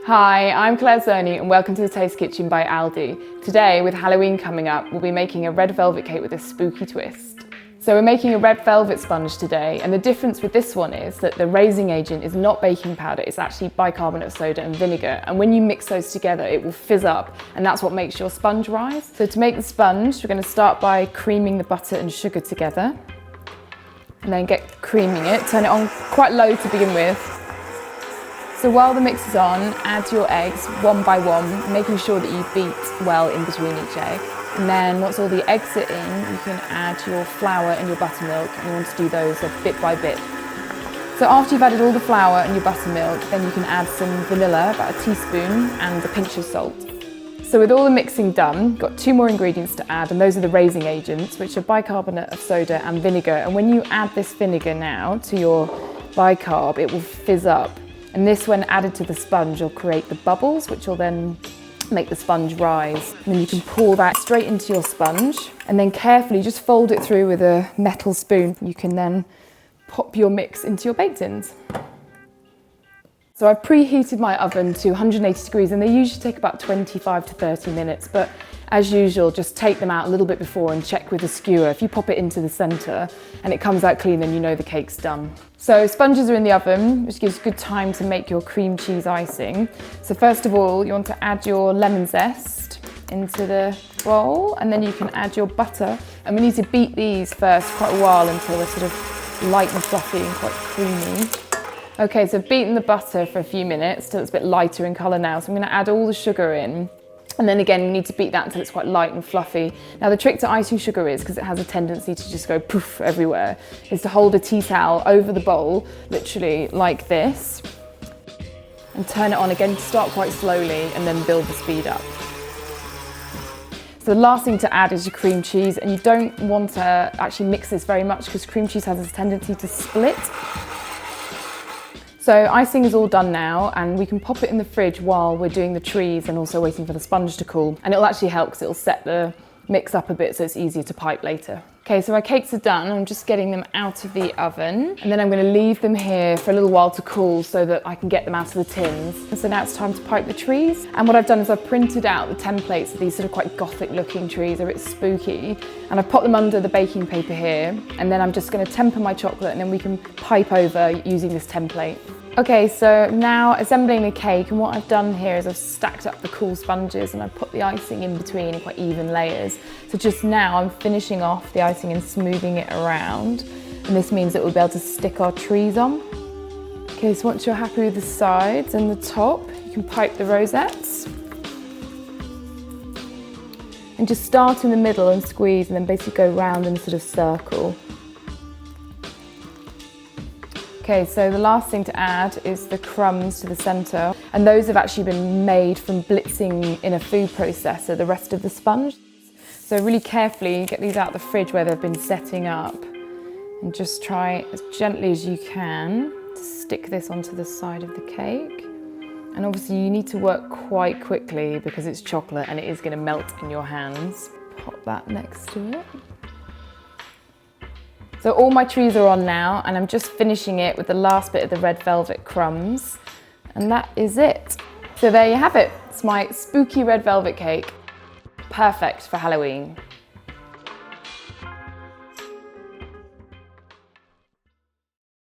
Hi, I'm Clare Zerny and welcome to the Taste Kitchen by Aldi. Today, with Halloween coming up, we'll be making a red velvet cake with a spooky twist. So we're making a red velvet sponge today, and the difference with this one is that the raising agent is not baking powder, it's actually bicarbonate of soda and vinegar. And when you mix those together, it will fizz up, and that's what makes your sponge rise. So to make the sponge, we're going to start by creaming the butter and sugar together, and then get creaming it. Turn it on quite low to begin with. So while the mix is on, add your eggs one by one, making sure that you beat well in between each egg. And then once all the eggs are in, you can add your flour and your buttermilk, and you want to do those bit by bit. So after you've added all the flour and your buttermilk, then you can add some vanilla, about a teaspoon, and a pinch of salt. So with all the mixing done, got 2 more ingredients to add, and those are the raising agents, which are bicarbonate of soda and vinegar. And when you add this vinegar now to your bicarb, it will fizz up. And this, when added to the sponge, will create the bubbles, which will then make the sponge rise. And then you can pour that straight into your sponge, and then carefully just fold it through with a metal spoon. You can then pop your mix into your bake tins. So I've preheated my oven to 180 degrees, and they usually take about 25 to 30 minutes, but as usual, just take them out a little bit before and check with a skewer. If you pop it into the center and it comes out clean, then you know the cake's done. So sponges are in the oven, which gives good time to make your cream cheese icing. So first of all, you want to add your lemon zest into the bowl, and then you can add your butter. And we need to beat these first quite a while until they're sort of light and fluffy and quite creamy. Okay, so I've beaten the butter for a few minutes till it's a bit lighter in colour now. So I'm going to add all the sugar in. And then again, you need to beat that until it's quite light and fluffy. Now the trick to icing sugar is, because it has a tendency to just go poof everywhere, is to hold a tea towel over the bowl, literally like this, and turn it on again, start quite slowly, and then build the speed up. So the last thing to add is your cream cheese, and you don't want to actually mix this very much because cream cheese has a tendency to split. So icing is all done now, and we can pop it in the fridge while we're doing the trees and also waiting for the sponge to cool. And it'll actually help because it'll set the mix up a bit so it's easier to pipe later. Okay, so my cakes are done. I'm just getting them out of the oven, and then I'm going to leave them here for a little while to cool so that I can get them out of the tins. And so now it's time to pipe the trees. And what I've done is I've printed out the templates of these sort of quite gothic looking trees. They're a bit spooky. And I've put them under the baking paper here. And then I'm just going to temper my chocolate, and then we can pipe over using this template. Okay, so now assembling the cake, and what I've done here is I've stacked up the cool sponges and I've put the icing in between in quite even layers. So just now I'm finishing off the icing and smoothing it around, and this means that we'll be able to stick our trees on. Okay, so once you're happy with the sides and the top, you can pipe the rosettes. And just start in the middle and squeeze, and then basically go round in a sort of circle. Okay, so the last thing to add is the crumbs to the centre, and those have actually been made from blitzing in a food processor the rest of the sponge. So really carefully get these out of the fridge where they've been setting up, and just try as gently as you can to stick this onto the side of the cake. And obviously you need to work quite quickly because it's chocolate and it is going to melt in your hands. Pop that next to it. So all my trees are on now, and I'm just finishing it with the last bit of the red velvet crumbs, and that is it. So there you have it. It's my spooky red velvet cake. Perfect for Halloween.